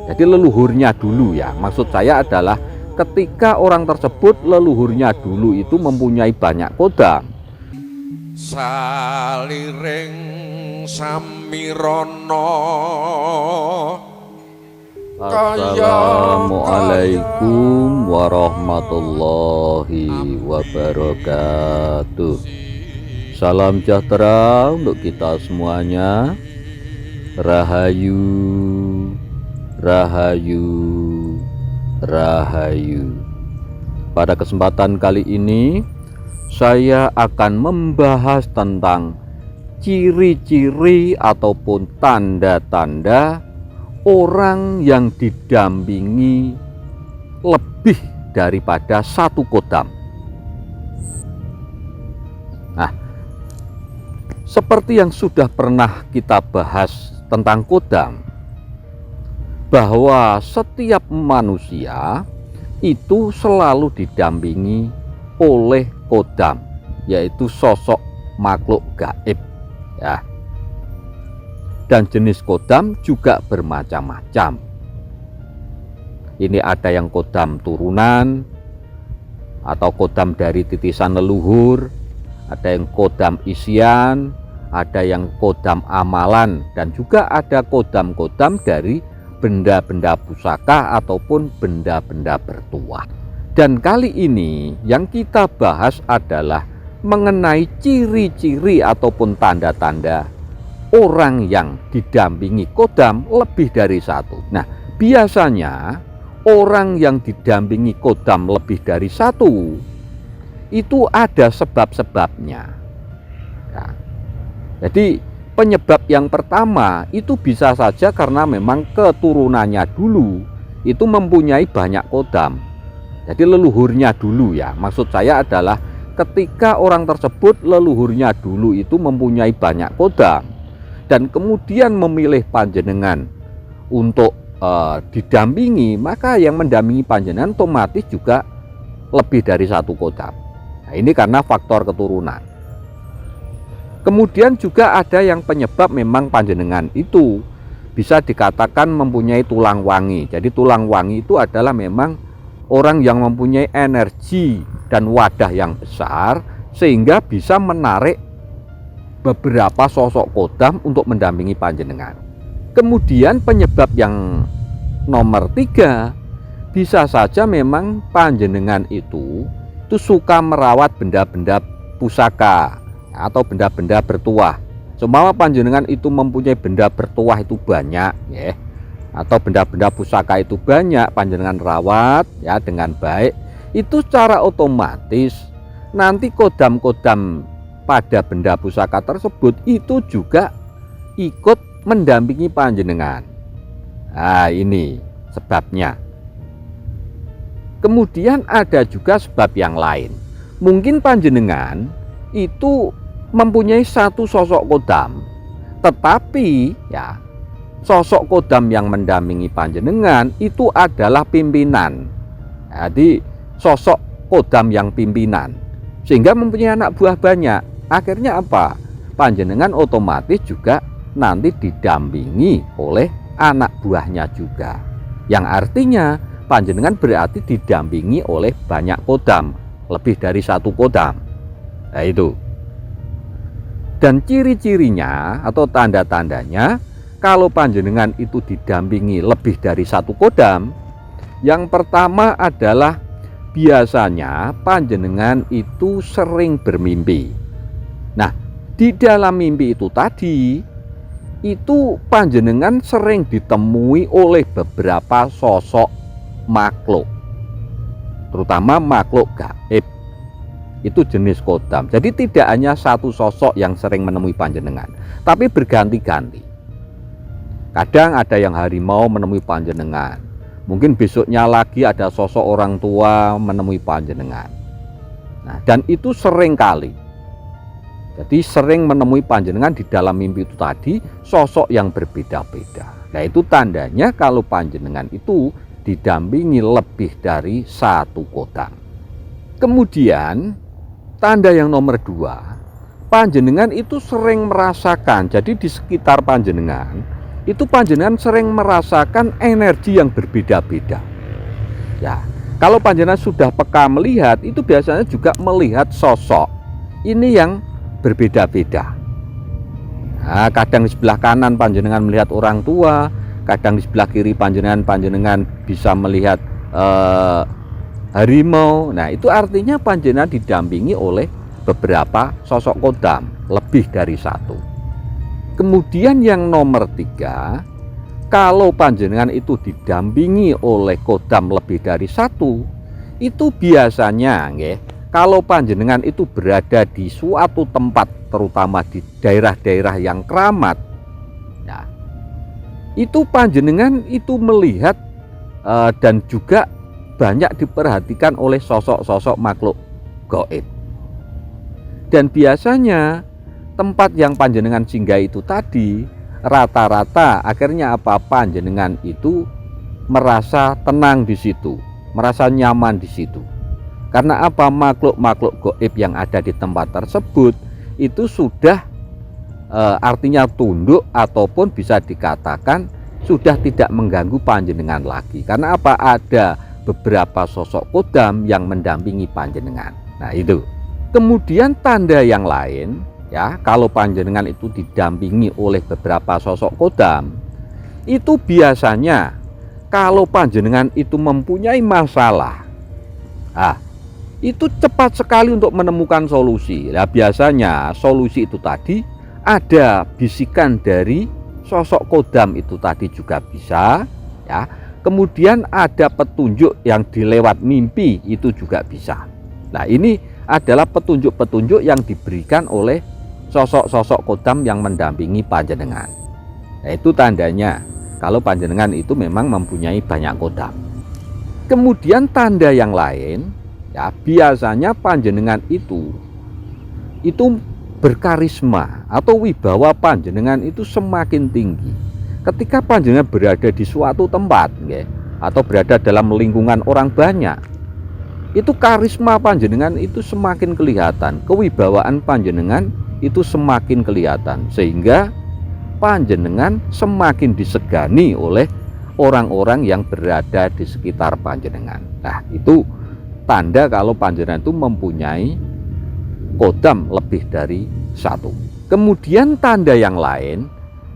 Jadi leluhurnya dulu ya. Maksud saya adalah ketika orang tersebut leluhurnya dulu itu mempunyai banyak kodam. Saliring samirana Assalamualaikum warahmatullahi wabarakatuh. Salam sejahtera untuk kita semuanya. Rahayu, rahayu, rahayu. Pada kesempatan kali ini saya akan membahas tentang ciri-ciri ataupun tanda-tanda orang yang didampingi lebih daripada satu kodam. Nah, seperti yang sudah pernah kita bahas tentang kodam, bahwa setiap manusia itu selalu didampingi oleh kodam, yaitu sosok makhluk gaib ya. Dan jenis kodam juga bermacam-macam. Ini ada yang kodam turunan atau kodam dari titisan leluhur, ada yang kodam isian, ada yang kodam amalan, dan juga ada kodam-kodam dari benda-benda pusaka ataupun benda-benda bertuah. Dan kali ini yang kita bahas adalah mengenai ciri-ciri ataupun tanda-tanda orang yang didampingi kodam lebih dari satu. Nah, biasanya orang yang didampingi kodam lebih dari satu itu ada sebab-sebabnya ya. Jadi penyebab yang pertama itu bisa saja karena memang keturunannya dulu itu mempunyai banyak kodam. Jadi leluhurnya dulu ya. Maksud saya adalah ketika orang tersebut leluhurnya dulu itu mempunyai banyak kodam dan kemudian memilih panjenengan untuk didampingi, maka yang mendampingi panjenengan otomatis juga lebih dari satu kodam. Nah, ini karena faktor keturunan. Kemudian juga ada yang penyebab memang panjenengan itu bisa dikatakan mempunyai tulang wangi. Jadi tulang wangi itu adalah memang orang yang mempunyai energi dan wadah yang besar sehingga bisa menarik beberapa sosok kodam untuk mendampingi panjenengan. Kemudian penyebab yang nomor 3, bisa saja memang panjenengan itu suka merawat benda-benda pusaka atau benda-benda bertuah. Seumpama panjenengan itu mempunyai benda bertuah itu banyak ya, atau benda-benda pusaka itu banyak, panjenengan rawat ya dengan baik, itu secara otomatis nanti kodam-kodam pada benda pusaka tersebut itu juga ikut mendampingi panjenengan. Nah, ini sebabnya. Kemudian ada juga sebab yang lain. Mungkin panjenengan itu mempunyai satu sosok kodam, tetapi ya sosok kodam yang mendampingi panjenengan itu adalah pimpinan. Jadi sosok kodam yang pimpinan sehingga mempunyai anak buah banyak. Akhirnya apa? Panjenengan otomatis juga nanti didampingi oleh anak buahnya juga. Yang artinya panjenengan berarti didampingi oleh banyak kodam, lebih dari satu kodam. Nah itu. Dan ciri-cirinya atau tanda-tandanya kalau panjenengan itu didampingi lebih dari satu kodam, yang pertama adalah biasanya panjenengan itu sering bermimpi. Nah, di dalam mimpi itu tadi, itu panjenengan sering ditemui oleh beberapa sosok makhluk, terutama makhluk gaib. Itu jenis kodam. Jadi tidak hanya satu sosok yang sering menemui panjenengan, tapi berganti-ganti. Kadang ada yang harimau menemui panjenengan, mungkin besoknya lagi ada sosok orang tua menemui panjenengan. Nah, dan itu sering kali. Jadi sering menemui panjenengan di dalam mimpi itu tadi sosok yang berbeda-beda. Nah, itu tandanya kalau panjenengan itu didampingi lebih dari satu kodam. Kemudian tanda yang nomor 2, panjenengan itu sering merasakan, jadi di sekitar panjenengan itu panjenengan sering merasakan energi yang berbeda-beda. Ya, kalau panjenengan sudah peka melihat, itu biasanya juga melihat sosok ini yang berbeda-beda. Nah, kadang di sebelah kanan panjenengan melihat orang tua, kadang di sebelah kiri panjenengan bisa melihat harimau. Nah, itu artinya panjenengan didampingi oleh beberapa sosok kodam, lebih dari satu. Kemudian yang nomor 3, kalau panjenengan itu didampingi oleh kodam lebih dari satu, itu biasanya kalau panjenengan itu berada di suatu tempat, terutama di daerah-daerah yang keramat, ya, itu panjenengan itu melihat dan juga banyak diperhatikan oleh sosok-sosok makhluk gaib. Dan biasanya tempat yang panjenengan singgah itu tadi, rata-rata akhirnya apa, panjenengan itu merasa tenang di situ, merasa nyaman di situ. Karena apa, makhluk-makhluk gaib yang ada di tempat tersebut itu sudah artinya tunduk, ataupun bisa dikatakan sudah tidak mengganggu panjenengan lagi. Karena apa, ada beberapa sosok kodam yang mendampingi panjenengan. Nah, itu. Kemudian tanda yang lain, ya, kalau panjenengan itu didampingi oleh beberapa sosok kodam, itu biasanya kalau panjenengan itu mempunyai masalah, itu cepat sekali untuk menemukan solusi. Nah, biasanya solusi itu tadi ada bisikan dari sosok kodam itu tadi juga bisa, ya. Kemudian ada petunjuk yang dilewat mimpi, itu juga bisa. Nah, ini adalah petunjuk-petunjuk yang diberikan oleh sosok-sosok kodam yang mendampingi panjenengan. Nah, itu tandanya kalau panjenengan itu memang mempunyai banyak kodam. Kemudian tanda yang lain, ya, biasanya panjenengan itu berkarisma atau wibawa panjenengan itu semakin tinggi ketika panjenengan berada di suatu tempat, atau berada dalam lingkungan orang banyak. Itu karisma panjenengan itu semakin kelihatan, kewibawaan panjenengan itu semakin kelihatan, sehingga panjenengan semakin disegani oleh orang-orang yang berada di sekitar panjenengan. Nah, itu tanda kalau panjenengan itu mempunyai kodam lebih dari satu. Kemudian tanda yang lain,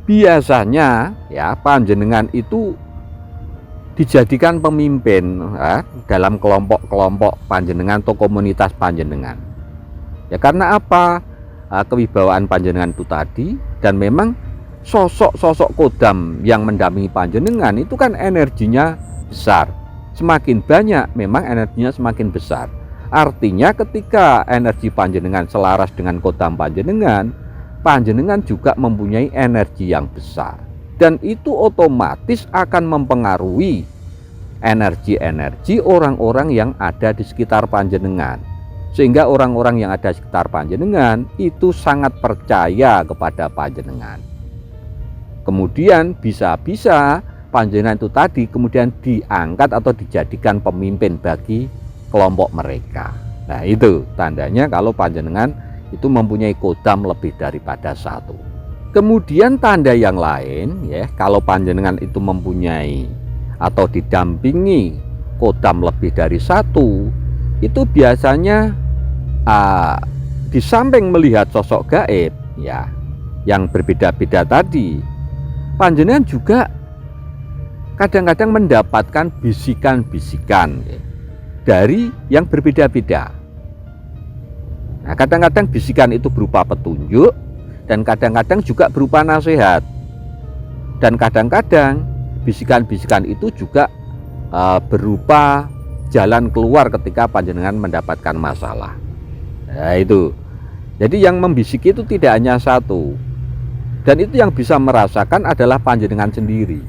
biasanya ya panjenengan itu dijadikan pemimpin dalam kelompok-kelompok panjenengan atau komunitas panjenengan. Ya, karena apa? Kewibawaan panjenengan itu tadi, dan memang sosok-sosok kodam yang mendampingi panjenengan itu kan energinya besar. Semakin banyak memang energinya semakin besar. Artinya ketika energi panjenengan selaras dengan kodam panjenengan, panjenengan juga mempunyai energi yang besar. Dan itu otomatis akan mempengaruhi energi-energi orang-orang yang ada di sekitar panjenengan. Sehingga orang-orang yang ada di sekitar panjenengan itu sangat percaya kepada panjenengan. Kemudian bisa-bisa panjenengan itu tadi kemudian diangkat atau dijadikan pemimpin bagi kelompok mereka. Nah, itu tandanya kalau panjenengan itu mempunyai kodam lebih daripada satu. Kemudian tanda yang lain, ya, kalau panjenengan itu mempunyai atau didampingi kodam lebih dari satu, itu biasanya di samping melihat sosok gaib, ya, yang berbeda-beda tadi, panjenengan juga kadang-kadang mendapatkan bisikan-bisikan dari yang berbeda-beda. Nah, kadang-kadang bisikan itu berupa petunjuk, dan kadang-kadang juga berupa nasihat. Dan kadang-kadang bisikan-bisikan itu juga berupa jalan keluar ketika panjenengan mendapatkan masalah. Nah, itu. Jadi yang membisiki itu tidak hanya satu. Dan itu yang bisa merasakan adalah panjenengan sendiri.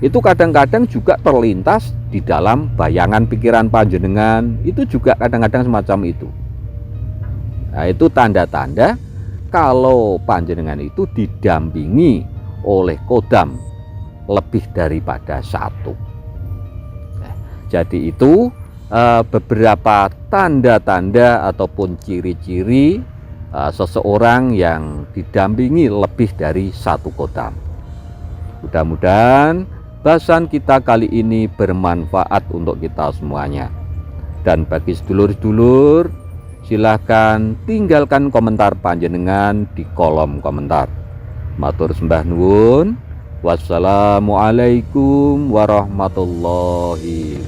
Itu kadang-kadang juga terlintas di dalam bayangan pikiran panjenengan, itu juga kadang-kadang semacam itu. Nah, itu tanda-tanda kalau panjenengan itu didampingi oleh kodam lebih daripada satu. Nah, jadi itu beberapa tanda-tanda ataupun ciri-ciri seseorang yang didampingi lebih dari satu kodam. Mudah-mudahan bahasan kita kali ini bermanfaat untuk kita semuanya. Dan bagi sedulur-sedulur, silahkan tinggalkan komentar panjenengan di kolom komentar. Matur sembah nuwun. Wassalamualaikum warahmatullahi